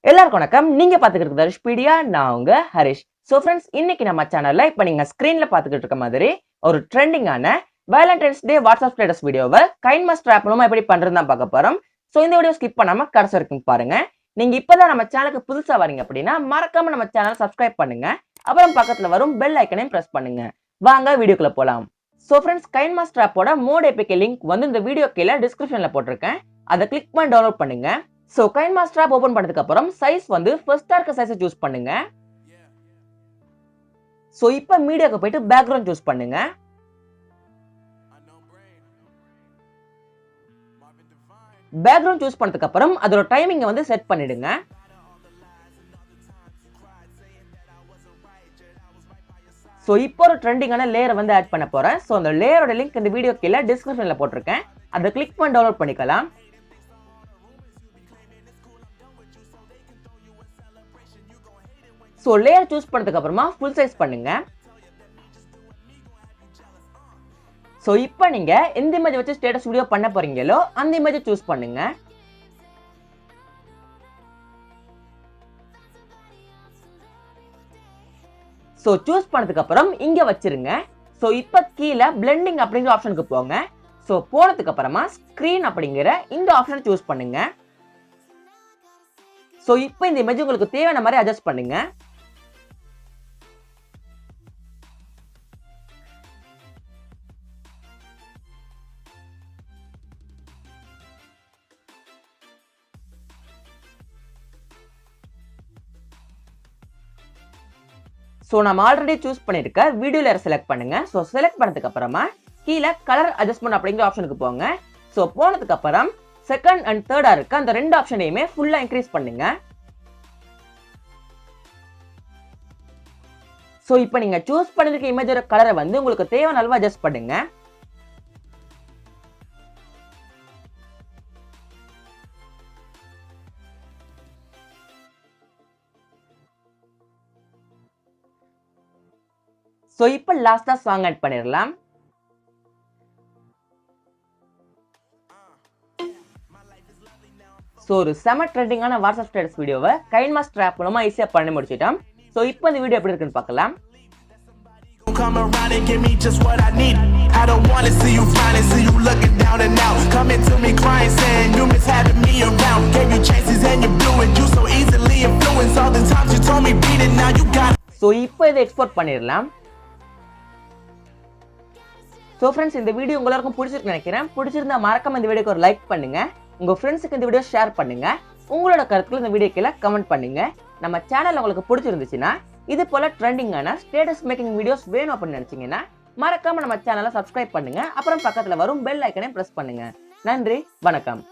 எல்லாருக்கும் வணக்கம். நீங்க பாத்துக்கிட்டு இருக்கிறது Pedia, நான் உங்க ஹரிஷ். சோ ஃப்ரெண்ட்ஸ், இன்னைக்கு நம்ம சேனல்ல இப்ப நீங்க ஸ்கிரீன்ல பாத்துக்கிட்டு இருக்க மாதிரி ஒரு ட்ரெண்டிங்கான வேலண்டைன்ஸ் டே வாட்ஸ்அப் ஸ்டேட்டஸ் வீடியோவை கைன்மாஸ்டர் ஆப் மூலமா எப்படி பண்றதுன்னு தான் பார்க்க போறோம். சோ இந்த வீடியோ ஸ்கிப் பண்ணாம கடைசி வரைக்கும் பாருங்க. நீங்க இப்பதான் நம்ம சேனலுக்கு புதுசா வரீங்க அப்படின்னா மறக்காம நம்ம சேனலை சப்ஸ்கிரைப் பண்ணுங்க. அப்புறம் பக்கத்துல வரும் பெல் ஐக்கனையும் பிரஸ் பண்ணுங்க. வாங்க வீடியோக்குள்ள போலாம். சோ ஃப்ரெண்ட்ஸ், கைன்மாஸ்டர் ஆப்போட மோட் ஏபிகே லிங்க் வந்து இந்த வீடியோ கீழே டிஸ்கிரிப்ஷன்ல போட்டிருக்கேன். அதை கிளிக் பண்ணி டவுன்லோட் பண்ணுங்க. சோ கைன்மாஸ்டர் ஆப் ஓபன் பண்ணதுக்கு அப்புறம் சைஸ் வந்து ஃபர்ஸ்டா இருக்க சைஸை சூஸ் பண்ணுங்க. சோ இப்போ மீடியாக்கு போயிட்டு பேக்ரவுண்ட் சூஸ் பண்ணுங்க. பேக்ரவுண்ட் சூஸ் பண்ணதுக்கு அப்புறம் அதோட டைமிங்கை வந்து செட் பண்ணிடுங்க. சோ இப்போ ஒரு ட்ரெண்டிங்கான லேயரை வந்து ஆட் பண்ண போறேன். சோ அந்த லேயரோட லிங்க் இந்த வீடியோ கீழே டிஸ்கிரிப்ஷன்ல போட்டிருக்கேன். அதை கிளிக் பண்ணி டவுன்லோட் பண்ணிக்கலாம். சோ லேயர் சூஸ் பண்ணதுக்கு அப்புறமா ஃபுல் சைஸ் பண்ணுங்க. சோ இப்போ நீங்க எந்த இமேஜ் வச்சு ஸ்டேட்டஸ் வீடியோ பண்ண போறீங்களோ அந்த இமேஜை சூஸ் பண்ணுங்க. சோ சூஸ் பண்ணதுக்கு அப்புறம் இங்க வச்சிருங்க. சோ இப்போ கீழே பிளெண்டிங் அப்படிங்கிற ஆப்ஷனுக்கு போங்க. சோ போனதுக்கு அப்புறமா ஸ்கிரீன் அப்படிங்கிற இந்த ஆப்ஷனை சூஸ் பண்ணுங்க. சோ இப்போ இந்த இமேஜ் உங்களுக்கு தேவையான மாதிரி அட்ஜஸ்ட் பண்ணுங்க. சோ நம்ம ஆல்ரெடி சூஸ் பண்ணிருக்க வீடியோ லேயர் செலக்ட் பண்ணுங்க. சோ செலக்ட் பண்ணதுக்கு அப்புறமா கீழே கலர் அட்ஜஸ்ட்மெண்ட் அப்படிங்கிற ஆப்ஷனுக்கு போங்க. சோ போனதுக்கு அப்புறம் செகண்ட் அண்ட் தேர்டா இருக்க அந்த ரெண்டு ஆப்ஷனையுமே ஃபுல்லா இன்க்ரீஸ் பண்ணுங்க. சோ இப்போ நீங்க சூஸ் பண்ணிருக்க இமேஜோட கலரை வந்து உங்களுக்கு தேவையான அளவு அட்ஜஸ்ட் பண்ணுங்க. சோ இப்போ லாஸ்டா சாங் ஆட் பண்ணிரலாம். சோ ஒரு செம ட்ரெண்டிங்கான வாட்ஸ்அப் ஸ்டேட்டஸ் வீடியோவை கைன்மாஸ்டர் ஆப் மூலமா ஈஸியா பண்ணி முடிச்சிட்டோம். சோ இப்போ இந்த வீடியோ எப்படி இருக்குன்னு பார்க்கலாம். Come around and give me just what I need. I don't want to see you finally see you looking down and out. Coming to me crying saying you miss having me around. Gave you chances and you blew it. You so easily influenced. All the times you told me beat it, now you got it. So இப்போ இதை export பண்ணிரலாம். So friends, இந்த video உங்களுக்கு பிடிச்சிருக்குன்னு நினைக்கிறேன். பிடிச்சிருந்தா மறக்காம இந்த வீடியோக்கு ஒரு லைக் பண்ணுங்க. உங்க ஃப்ரெண்ட்ஸ்க்கு இந்த வீடியோ ஷேர் பண்ணுங்க. உங்களோட கருத்துக்களை இந்த வீடியோ கீழே கமெண்ட் பண்ணுங்க. நம்ம சேனல் உங்களுக்கு பிடிச்சிருந்துச்சுன்னா இது போல ட்ரெண்டிங்கான ஸ்டேட்டஸ் மேக்கிங் வீடியோஸ் வேணும் அப்படின்னு நினைச்சீங்கன்னா மறக்காம நம்ம சேனலை சப்ஸ்கிரைப் பண்ணுங்க. அப்புறம் பக்கத்துல வரும் பெல் ஐக்கனை பிரஸ் பண்ணுங்க. நன்றி, வணக்கம்.